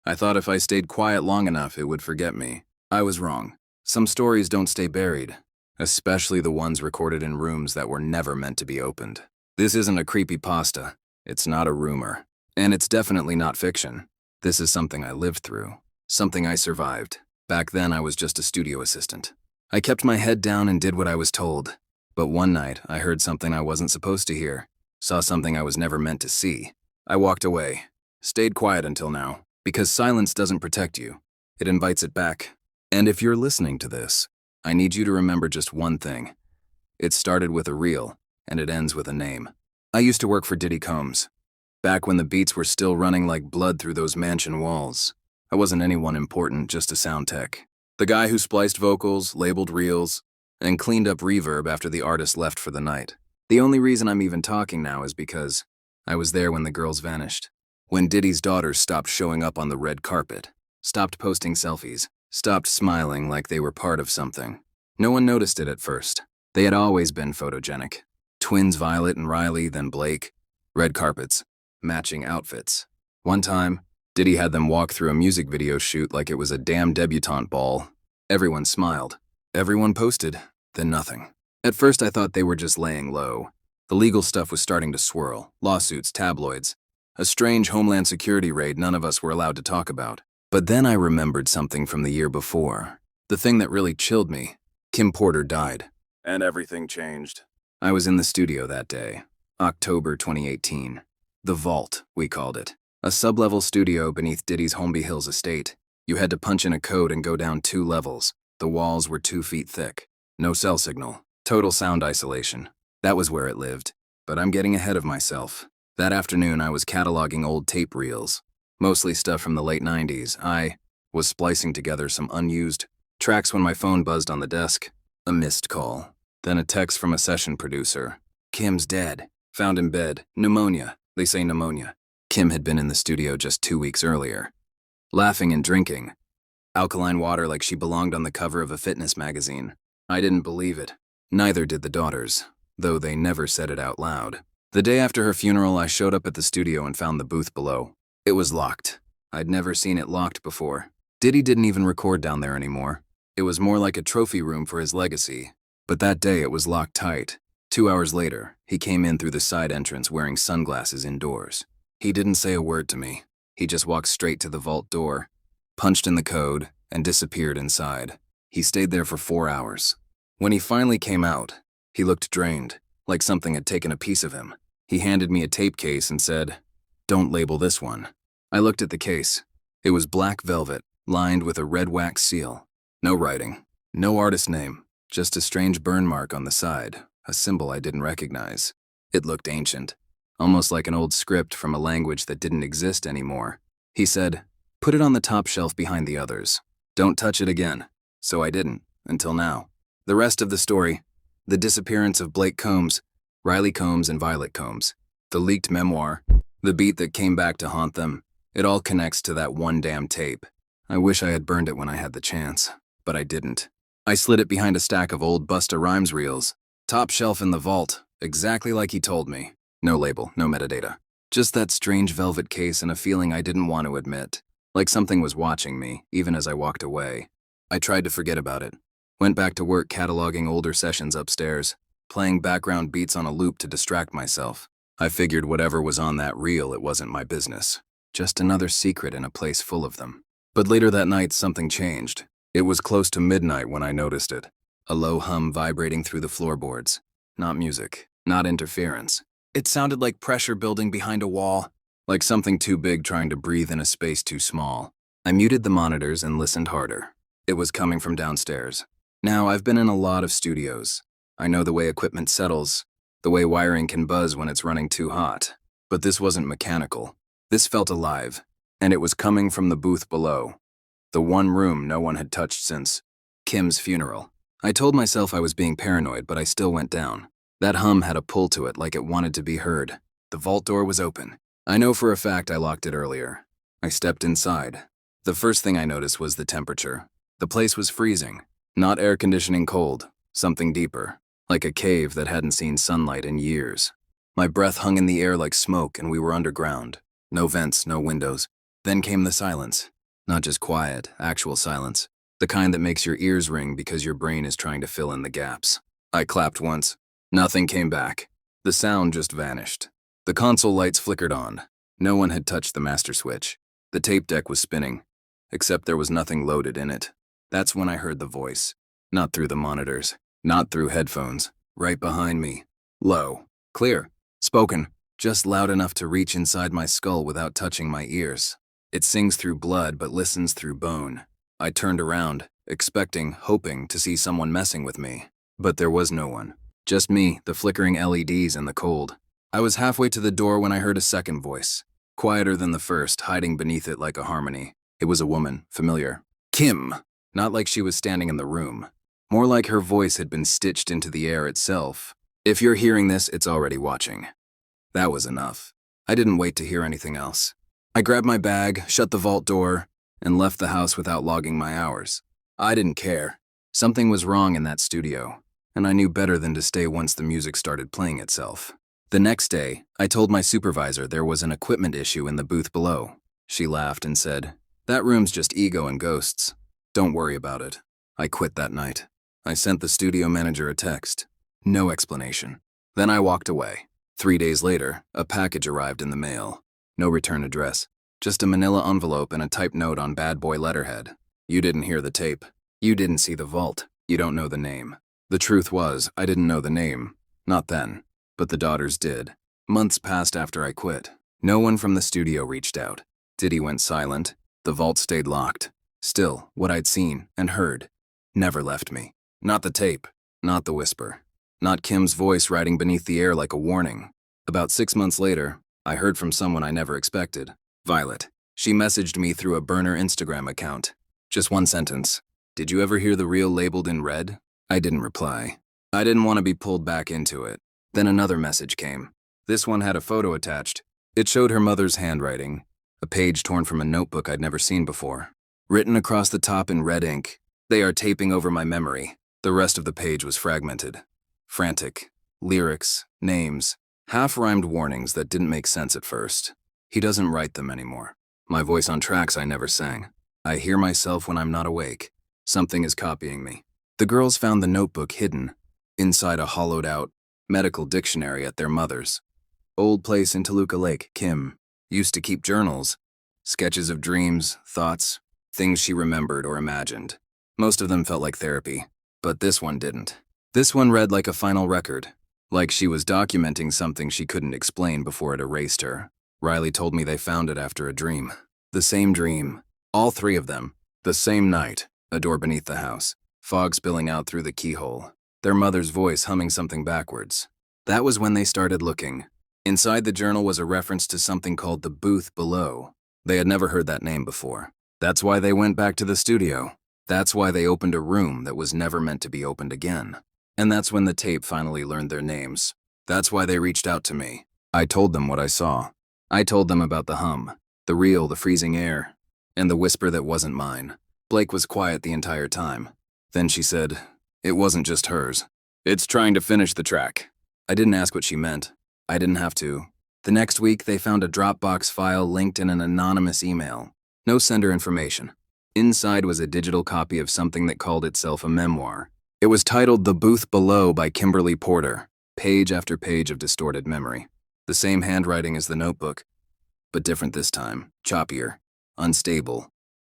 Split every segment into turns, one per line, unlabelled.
I thought if I stayed quiet long enough, it would forget me. I was wrong. Some stories don't stay buried, especially the ones recorded in rooms that were never meant to be opened. This isn't a creepypasta. It's not a rumor. And it's definitely not fiction. This is something I lived through. Something I survived. Back then, I was just a studio assistant. I kept my head down and did what I was told. But one night, I heard something I wasn't supposed to hear. Saw something I was never meant to see. I walked away. Stayed quiet until now. Because silence doesn't protect you. It invites it back. And if you're listening to this, I need you to remember just one thing. It started with a reel, and it ends with a name. I used to work for Diddy Combs. Back when the beats were still running like blood through those mansion walls. I wasn't anyone important, just a sound tech. The guy who spliced vocals, labeled reels, and cleaned up reverb after the artist left for the night. The only reason I'm even talking now is because I was there when the girls vanished. When Diddy's daughters stopped showing up on the red carpet, stopped posting selfies, stopped smiling like they were part of something. No one noticed it at first. They had always been photogenic. Twins Violet and Riley, then Blake. Red carpets, matching outfits. One time, Diddy had them walk through a music video shoot like it was a damn debutante ball. Everyone smiled. Everyone posted, then nothing. At first I thought they were just laying low. The legal stuff was starting to swirl. Lawsuits, tabloids. A strange Homeland Security raid none of us were allowed to talk about. But then I remembered something from the year before. The thing that really chilled me. Kim Porter died. And everything changed. I was in the studio that day. October 2018. The Vault, we called it. A sub-level studio beneath Diddy's Holmby Hills estate. You had to punch in a code and go down 2 levels. The walls were 2 feet thick. No cell signal. Total sound isolation. That was where it lived. But I'm getting ahead of myself. That afternoon, I was cataloging old tape reels. Mostly stuff from the late 90s. I was splicing together some unused tracks when my phone buzzed on the desk. A missed call. Then a text from a session producer. Kim's dead. Found in bed. Pneumonia. They say pneumonia. Kim had been in the studio just 2 weeks earlier. Laughing and drinking. Alkaline water like she belonged on the cover of a fitness magazine. I didn't believe it. Neither did the daughters, though they never said it out loud. The day after her funeral, I showed up at the studio and found the booth below. It was locked. I'd never seen it locked before. Diddy didn't even record down there anymore. It was more like a trophy room for his legacy. But that day it was locked tight. 2 hours later, he came in through the side entrance wearing sunglasses indoors. He didn't say a word to me. He just walked straight to the vault door, punched in the code, and disappeared inside. He stayed there for 4 hours. When he finally came out, he looked drained, like something had taken a piece of him. He handed me a tape case and said, "Don't label this one." I looked at the case. It was black velvet, lined with a red wax seal. No writing, no artist name, just a strange burn mark on the side, a symbol I didn't recognize. It looked ancient, almost like an old script from a language that didn't exist anymore. He said, "Put it on the top shelf behind the others. Don't touch it again." So I didn't, until now. The rest of the story, the disappearance of Blake Combs, Riley Combs, and Violet Combs, the leaked memoir, the beat that came back to haunt them, it all connects to that one damn tape. I wish I had burned it when I had the chance, but I didn't. I slid it behind a stack of old Busta Rhymes reels, top shelf in the vault, exactly like he told me. No label, no metadata. Just that strange velvet case and a feeling I didn't want to admit, like something was watching me, even as I walked away. I tried to forget about it. Went back to work cataloging older sessions upstairs, playing background beats on a loop to distract myself. I figured whatever was on that reel, it wasn't my business. Just another secret in a place full of them. But later that night, something changed. It was close to midnight when I noticed it. A low hum vibrating through the floorboards. Not music, not interference. It sounded like pressure building behind a wall, like something too big trying to breathe in a space too small. I muted the monitors and listened harder. It was coming from downstairs. Now, I've been in a lot of studios. I know the way equipment settles, the way wiring can buzz when it's running too hot. But this wasn't mechanical. This felt alive, and it was coming from the booth below. The one room no one had touched since Kim's funeral. I told myself I was being paranoid, but I still went down. That hum had a pull to it, like it wanted to be heard. The vault door was open. I know for a fact I locked it earlier. I stepped inside. The first thing I noticed was the temperature. The place was freezing. Not air conditioning cold, something deeper, like a cave that hadn't seen sunlight in years. My breath hung in the air like smoke, and we were underground. No vents, no windows. Then came the silence. Not just quiet, actual silence. The kind that makes your ears ring because your brain is trying to fill in the gaps. I clapped once. Nothing came back. The sound just vanished. The console lights flickered on. No one had touched the master switch. The tape deck was spinning, except there was nothing loaded in it. That's when I heard the voice. Not through the monitors, not through headphones, right behind me. Low, clear, spoken, just loud enough to reach inside my skull without touching my ears. It sings through blood but listens through bone. I turned around, expecting, hoping to see someone messing with me. But there was no one. Just me, the flickering LEDs, and the cold. I was halfway to the door when I heard a second voice. Quieter than the first, hiding beneath it like a harmony. It was a woman, familiar. Kim! Not like she was standing in the room. More like her voice had been stitched into the air itself. If you're hearing this, it's already watching. That was enough. I didn't wait to hear anything else. I grabbed my bag, shut the vault door, and left the house without logging my hours. I didn't care. Something was wrong in that studio, and I knew better than to stay once the music started playing itself. The next day, I told my supervisor there was an equipment issue in the booth below. She laughed and said, "That room's just ego and ghosts. Don't worry about it." I quit that night. I sent the studio manager a text. No explanation. Then I walked away. 3 days later, a package arrived in the mail. No return address. Just a manila envelope and a typed note on bad boy letterhead. You didn't hear the tape. You didn't see the vault. You don't know the name. The truth was, I didn't know the name. Not then. But the daughters did. Months passed after I quit. No one from the studio reached out. Diddy went silent. The vault stayed locked. Still, what I'd seen and heard never left me. Not the tape. Not the whisper. Not Kim's voice riding beneath the air like a warning. About 6 months later, I heard from someone I never expected. Violet. She messaged me through a burner Instagram account. Just one sentence. "Did you ever hear the reel labeled in red?" I didn't reply. I didn't want to be pulled back into it. Then another message came. This one had a photo attached. It showed her mother's handwriting, a page torn from a notebook I'd never seen before. Written across the top in red ink, "They are taping over my memory." The rest of the page was fragmented. Frantic. Lyrics, names, half-rhymed warnings that didn't make sense at first. He doesn't write them anymore. My voice on tracks I never sang. I hear myself when I'm not awake. Something is copying me. The girls found the notebook hidden inside a hollowed-out medical dictionary at their mother's. Old place in Toluca Lake, Kim. Used to keep journals. Sketches of dreams, thoughts, things she remembered or imagined. Most of them felt like therapy, but this one didn't. This one read like a final record, like she was documenting something she couldn't explain before it erased her. Riley told me they found it after a dream. The same dream. All three of them. The same night. A door beneath the house. Fog spilling out through the keyhole. Their mother's voice humming something backwards. That was when they started looking. Inside the journal was a reference to something called the booth below. They had never heard that name before. That's why they went back to the studio. That's why they opened a room that was never meant to be opened again. And that's when the tape finally learned their names. That's why they reached out to me. I told them what I saw. I told them about the hum, the reel, the freezing air, and the whisper that wasn't mine. Blake was quiet the entire time. Then she said, "It wasn't just hers. It's trying to finish the track." I didn't ask what she meant. I didn't have to. The next week, they found a Dropbox file linked in an anonymous email. No sender information. Inside was a digital copy of something that called itself a memoir. It was titled The Booth Below by Kimberly Porter. Page after page of distorted memory. The same handwriting as the notebook, but different this time. Choppier. Unstable.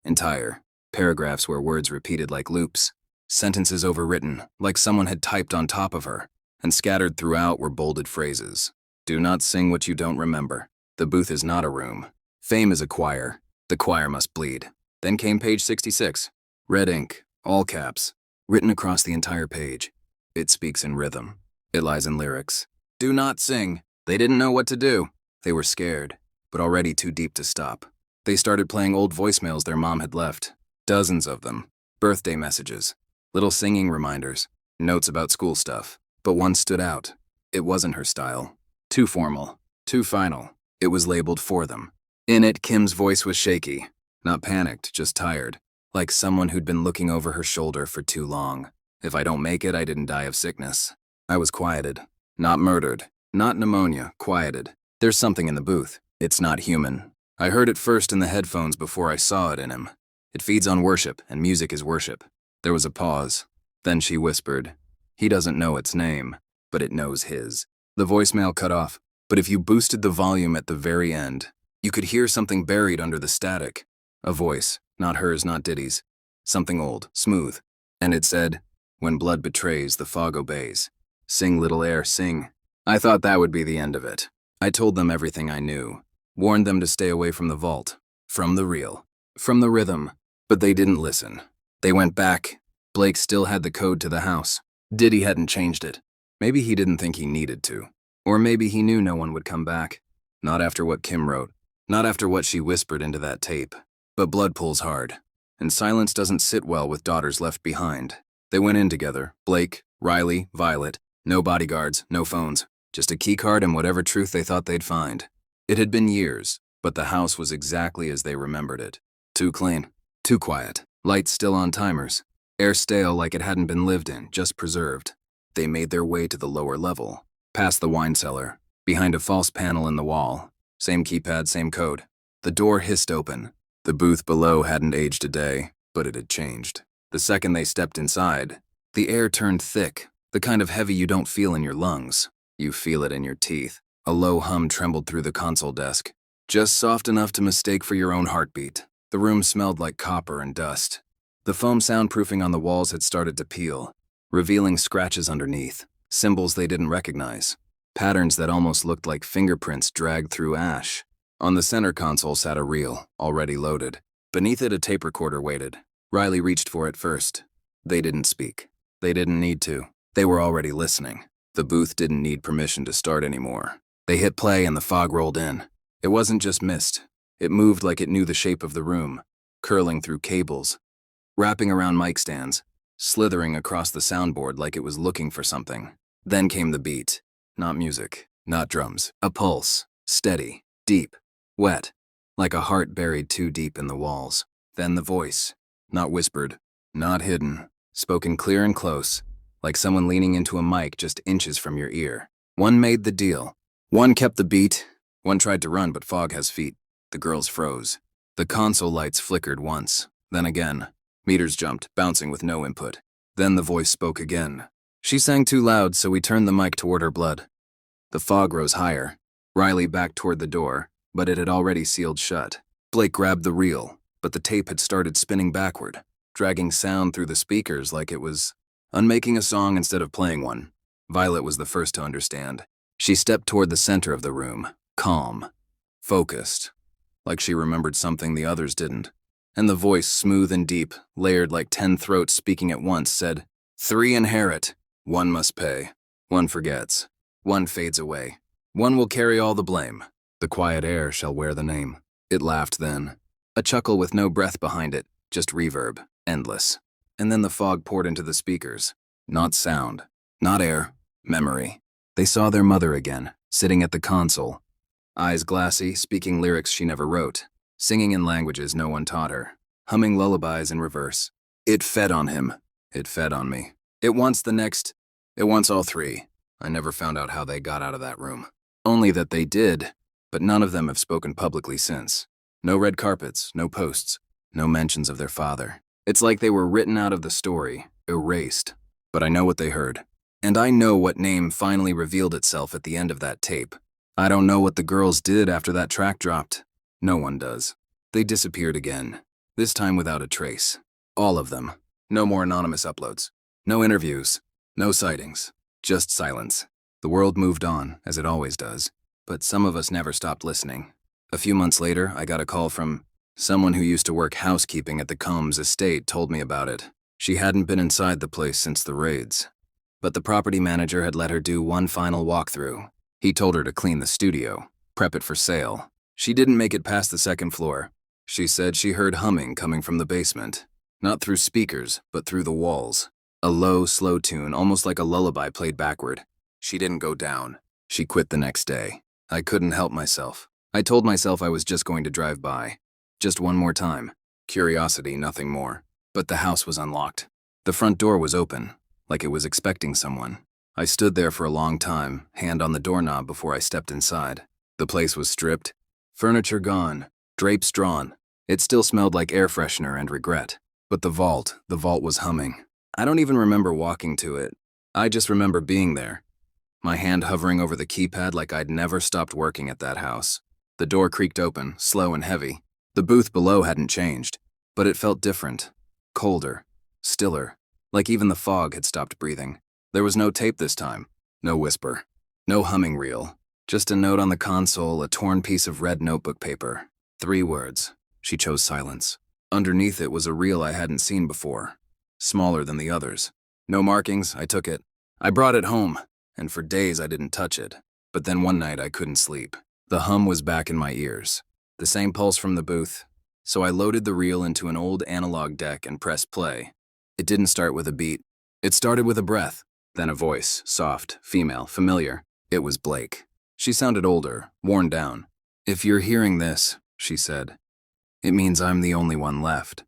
Entire. Paragraphs where words repeated like loops. Sentences overwritten, like someone had typed on top of her. And scattered throughout were bolded phrases. "Do not sing what you don't remember. The booth is not a room. Fame is a choir. The choir must bleed." Then came page 66. Red ink, all caps, written across the entire page. It speaks in rhythm. It lies in lyrics. "Do not sing." They didn't know what to do. They were scared, but already too deep to stop. They started playing old voicemails their mom had left. Dozens of them. Birthday messages. Little singing reminders. Notes about school stuff. But one stood out. It wasn't her style. Too formal. Too final. It was labeled for them. In it, Kim's voice was shaky. Not panicked, just tired. Like someone who'd been looking over her shoulder for too long. If I don't make it, I didn't die of sickness. I was quieted. Not murdered. Not pneumonia. Quieted. There's something in the booth. It's not human. I heard it first in the headphones before I saw it in him. It feeds on worship, and music is worship. There was a pause. Then she whispered, "He doesn't know its name, but it knows his." The voicemail cut off, but if you boosted the volume at the very end, you could hear something buried under the static. A voice, not hers, not Diddy's. Something old, smooth. And it said, "When blood betrays, the fog obeys. Sing, little air, sing." I thought that would be the end of it. I told them everything I knew. Warned them to stay away from the vault. From the real. From the rhythm. But they didn't listen. They went back. Blake still had the code to the house. Diddy hadn't changed it. Maybe he didn't think he needed to. Or maybe he knew no one would come back. Not after what Kim wrote. Not after what she whispered into that tape. But blood pulls hard. And silence doesn't sit well with daughters left behind. They went in together. Blake, Riley, Violet. No bodyguards, no phones. Just a keycard and whatever truth they thought they'd find. It had been years, but the house was exactly as they remembered it. Too clean. Too quiet. Lights still on timers. Air stale like it hadn't been lived in, just preserved. They made their way to the lower level. Past the wine cellar. Behind a false panel in the wall. Same keypad, same code. The door hissed open. The booth below hadn't aged a day, but it had changed. The second they stepped inside, the air turned thick, the kind of heavy you don't feel in your lungs. You feel it in your teeth. A low hum trembled through the console desk. Just soft enough to mistake for your own heartbeat. The room smelled like copper and dust. The foam soundproofing on the walls had started to peel, revealing scratches underneath, symbols they didn't recognize, patterns that almost looked like fingerprints dragged through ash. On the center console sat a reel, already loaded. Beneath it, a tape recorder waited. Riley reached for it first. They didn't speak. They didn't need to. They were already listening. The booth didn't need permission to start anymore. They hit play and the fog rolled in. It wasn't just mist. It moved like it knew the shape of the room, curling through cables, wrapping around mic stands, slithering across the soundboard like it was looking for something. Then came the beat. Not music, not drums. A pulse, steady, deep, wet, like a heart buried too deep in the walls. Then the voice, not whispered, not hidden, spoken clear and close, like someone leaning into a mic just inches from your ear. One made the deal. One kept the beat. One tried to run, but fog has feet. The girls froze. The console lights flickered once, then again. Meters jumped, bouncing with no input. Then the voice spoke again. She sang too loud, so we turned the mic toward her blood. The fog rose higher. Riley backed toward the door, but it had already sealed shut. Blake grabbed the reel, but the tape had started spinning backward, dragging sound through the speakers like it was unmaking a song instead of playing one. Violet was the first to understand. She stepped toward the center of the room, calm, focused, like she remembered something the others didn't. And the voice, smooth and deep, layered like 10 throats speaking at once, said, 3 inherit, 1 must pay, 1 forgets, 1 fades away, 1 will carry all the blame. The quiet air shall wear the name. It laughed then, a chuckle with no breath behind it, just reverb, endless. And then the fog poured into the speakers. Not sound, not air, memory. They saw their mother again, sitting at the console. Eyes glassy, speaking lyrics she never wrote, singing in languages no one taught her, humming lullabies in reverse. It fed on him. It fed on me. It wants the next. It wants all 3. I never found out how they got out of that room. Only that they did, but none of them have spoken publicly since. No red carpets, no posts, no mentions of their father. It's like they were written out of the story, erased. But I know what they heard. And I know what name finally revealed itself at the end of that tape. I don't know what the girls did after that track dropped. No one does. They disappeared again, this time without a trace. All of them. No more anonymous uploads. No interviews. No sightings. Just silence. The world moved on, as it always does. But some of us never stopped listening. A few months later, I got a call from someone who used to work housekeeping at the Combs estate told me about it. She hadn't been inside the place since the raids. But the property manager had let her do one final walkthrough. He told her to clean the studio, prep it for sale. She didn't make it past the 2nd floor. She said she heard humming coming from the basement. Not through speakers, but through the walls. A low, slow tune, almost like a lullaby played backward. She didn't go down. She quit the next day. I couldn't help myself. I told myself I was just going to drive by. Just one more time. Curiosity, nothing more. But the house was unlocked. The front door was open, like it was expecting someone. I stood there for a long time, hand on the doorknob before I stepped inside. The place was stripped, furniture gone, drapes drawn. It still smelled like air freshener and regret. But the vault was humming. I don't even remember walking to it. I just remember being there, my hand hovering over the keypad like I'd never stopped working at that house. The door creaked open, slow and heavy. The booth below hadn't changed, but it felt different, colder, stiller, like even the fog had stopped breathing. There was no tape this time, no whisper, no humming reel, just a note on the console, a torn piece of red notebook paper. 3 words. She chose silence. Underneath it was a reel I hadn't seen before, smaller than the others. No markings, I took it. I brought it home, and for days I didn't touch it. But then one night I couldn't sleep. The hum was back in my ears, the same pulse from the booth. So I loaded the reel into an old analog deck and pressed play. It didn't start with a beat. It started with a breath, then a voice, soft, female, familiar. It was Blake. She sounded older, worn down. "If you're hearing this," she said, "it means I'm the only one left."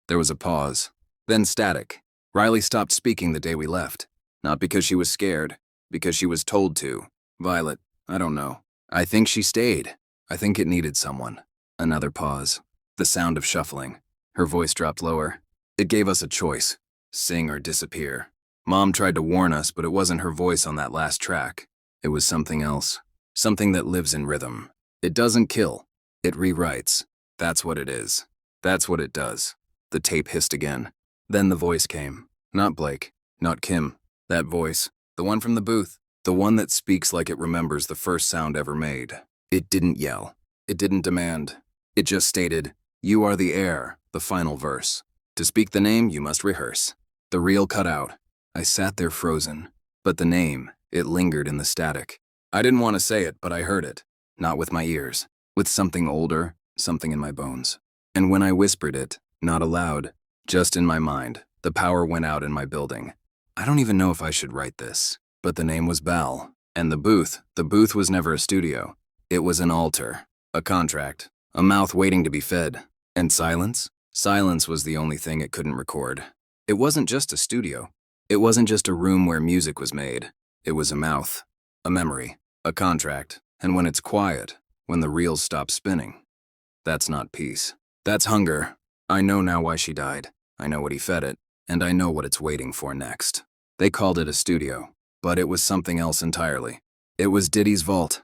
There was a pause, then static. Riley stopped speaking the day we left. Not because she was scared, because she was told to. Violet, I don't know. I think she stayed. I think it needed someone. Another pause. The sound of shuffling. Her voice dropped lower. It gave us a choice. Sing or disappear. Mom tried to warn us, but it wasn't her voice on that last track. It was something else. Something that lives in rhythm. It doesn't kill. It rewrites. That's what it is. That's what it does. The tape hissed again. Then the voice came. Not Blake. Not Kim. That voice. The one from the booth. The one that speaks like it remembers the first sound ever made. It didn't yell. It didn't demand. It just stated, "You are the air," the final verse. To speak the name, you must rehearse. The reel cut out. I sat there frozen. But the name, it lingered in the static. I didn't want to say it, but I heard it. Not with my ears. With something older, something in my bones. And when I whispered it, not aloud, just in my mind, the power went out in my building. I don't even know if I should write this, but the name was Bal. And the booth was never a studio. It was an altar, a contract, a mouth waiting to be fed. And silence? Silence was the only thing it couldn't record. It wasn't just a studio. It wasn't just a room where music was made. It was a mouth, a memory, a contract. And when it's quiet, when the reels stop spinning, that's not peace. That's hunger. I know now why she died. I know what he fed it, and I know what it's waiting for next. They called it a studio, but it was something else entirely. It was Diddy's vault,